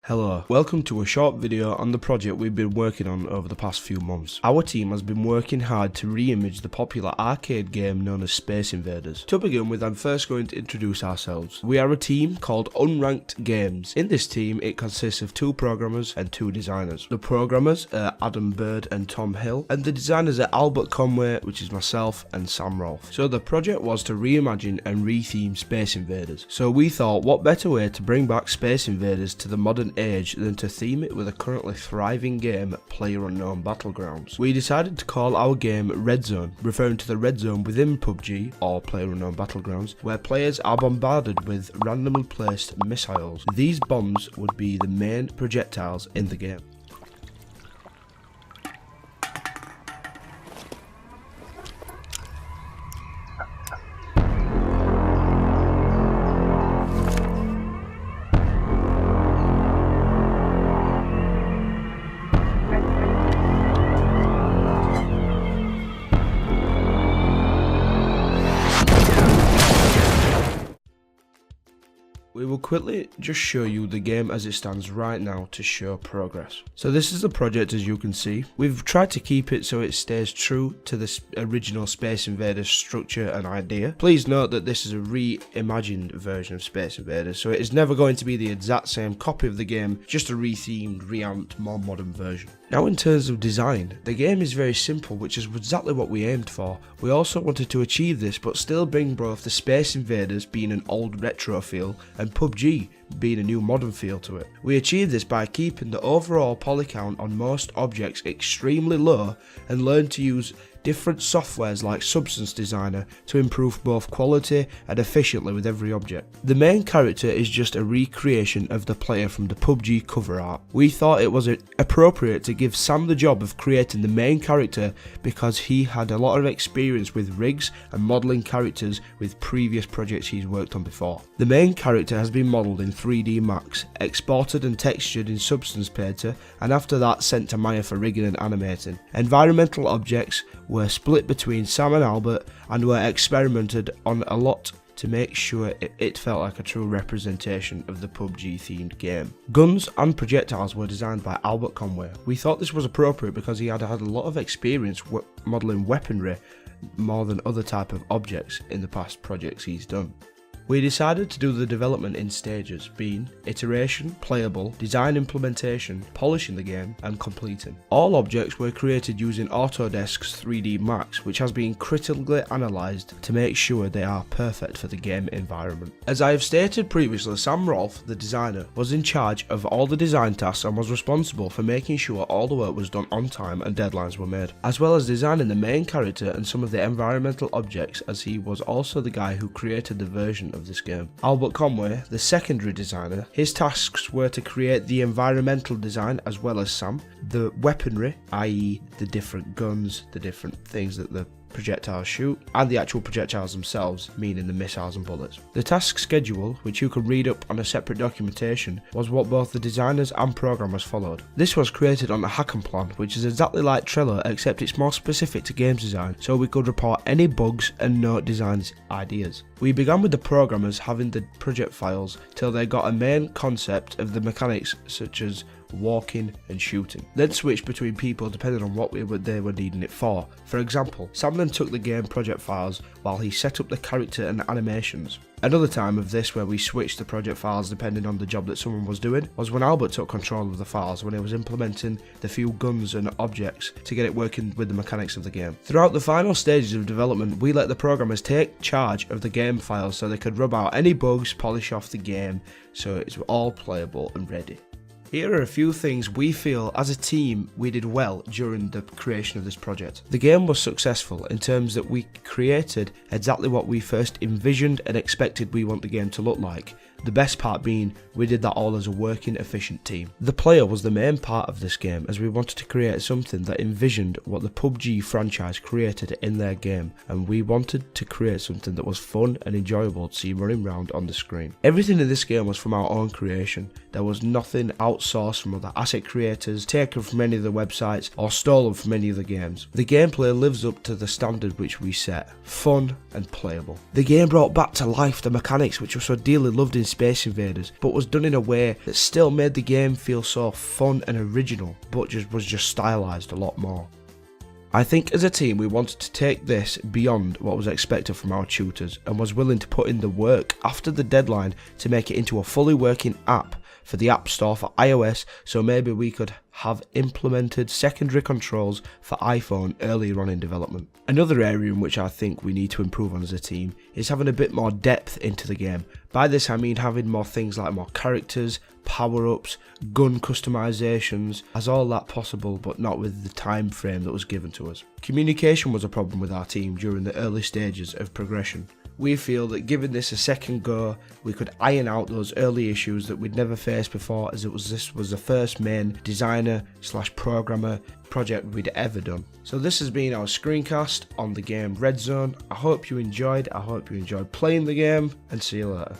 Hello, welcome to a short video on the project we've been working on over the past few months. Our team has been working hard to re-image the popular arcade game known as Space Invaders. To begin with, I'm first going to introduce ourselves. We are a team called Unranked Games. In this team, it consists of 2 programmers and 2 designers. The programmers are Adam Bird and Tom Hill, and the designers are Albert Conway, which is myself, and Sam Rolfe. So the project was to reimagine and retheme Space Invaders. So we thought, what better way to bring back Space Invaders to the modern age than to theme it with a currently thriving game, PlayerUnknown Battlegrounds. We decided to call our game Red Zone, referring to the red zone within Pubg, or PlayerUnknown Battlegrounds, where players are bombarded with randomly placed missiles. These bombs would be the main projectiles in the game. We will quickly just show you the game as it stands right now to show progress. So this is the project, as you can see. We've tried to keep it so it stays true to the original Space Invaders structure and idea. Please note that this is a reimagined version of Space Invaders, so it is never going to be the exact same copy of the game, just a rethemed, reamped, more modern version. Now in terms of design, the game is very simple, which is exactly what we aimed for. We also wanted to achieve this but still bring both the Space Invaders being an old retro feel and Pubg being a new modern feel to it. We achieved this by keeping the overall poly count on most objects extremely low and learned to use different softwares like Substance Designer to improve both quality and efficiently with every object. The main character is just a recreation of the player from the Pubg cover art. We thought it was appropriate to give Sam the job of creating the main character because he had a lot of experience with rigs and modelling characters with previous projects he's worked on before. The main character has been modelled in 3D Max, exported and textured in Substance Painter, and after that sent to Maya for rigging and animating. Environmental objects were split between Sam and Albert and were experimented on a lot to make sure it felt like a true representation of the Pubg themed game. Guns and projectiles were designed by Albert Conway. We thought this was appropriate because he had had a lot of experience modelling weaponry more than other type of objects in the past projects he's done. We decided to do the development in stages, being iteration, playable, design implementation, polishing the game, and completing. All objects were created using Autodesk's 3D Max, which has been critically analysed to make sure they are perfect for the game environment. As I have stated previously, Sam Rolfe, the designer, was in charge of all the design tasks and was responsible for making sure all the work was done on time and deadlines were made, as well as designing the main character and some of the environmental objects, as he was also the guy who created the version of this game. Albert Conway, the secondary designer, his tasks were to create the environmental design as well as Sam, the weaponry, i.e. the different guns, the different things that the projectiles shoot, and the actual projectiles themselves, meaning the missiles and bullets. The task schedule, which you can read up on a separate documentation, was what both the designers and programmers followed. This was created on a Hack-and-Plan, which is exactly like Trello except it's more specific to games design, so we could report any bugs and note design ideas. We began with the programmers having the project files till they got a main concept of the mechanics such as walking and shooting, then switched between people depending on what they were needing it for. For example, Sam then took the game project files while he set up the character and animations. Another time of this where we switched the project files depending on the job that someone was doing was when Albert took control of the files when he was implementing the few guns and objects to get it working with the mechanics of the game. Throughout the final stages of development, we let the programmers take charge of the game files so they could rub out any bugs, polish off the game so it's all playable and ready. Here are a few things we feel as a team we did well during the creation of this project. The game was successful in terms that we created exactly what we first envisioned and expected we want the game to look like. The best part being we did that all as a working, efficient team. The player was the main part of this game as we wanted to create something that envisioned what the Pubg franchise created in their game, and we wanted to create something that was fun and enjoyable to see running around on the screen. Everything in this game was from our own creation. There was nothing outsourced from other asset creators, taken from any of the websites, or stolen from any of the games. The gameplay lives up to the standard which we set, fun and playable. The game brought back to life the mechanics which were so dearly loved in Space Invaders, but was done in a way that still made the game feel so fun and original, but was just stylized a lot more. I think as a team we wanted to take this beyond what was expected from our tutors and was willing to put in the work after the deadline to make it into a fully working app for the App Store for iOS, so maybe we could have implemented secondary controls for iPhone earlier on in development. Another area in which I think we need to improve on as a team is having a bit more depth into the game. By this I mean having more things like more characters, power-ups, gun customizations, as all that possible but not with the time frame that was given to us. Communication was a problem with our team during the early stages of progression. We feel that giving this a second go, we could iron out those early issues that we'd never faced before, as this was the first main designer/programmer project we'd ever done. So this has been our screencast on the game REDZONE. I hope you enjoyed playing the game, and see you later.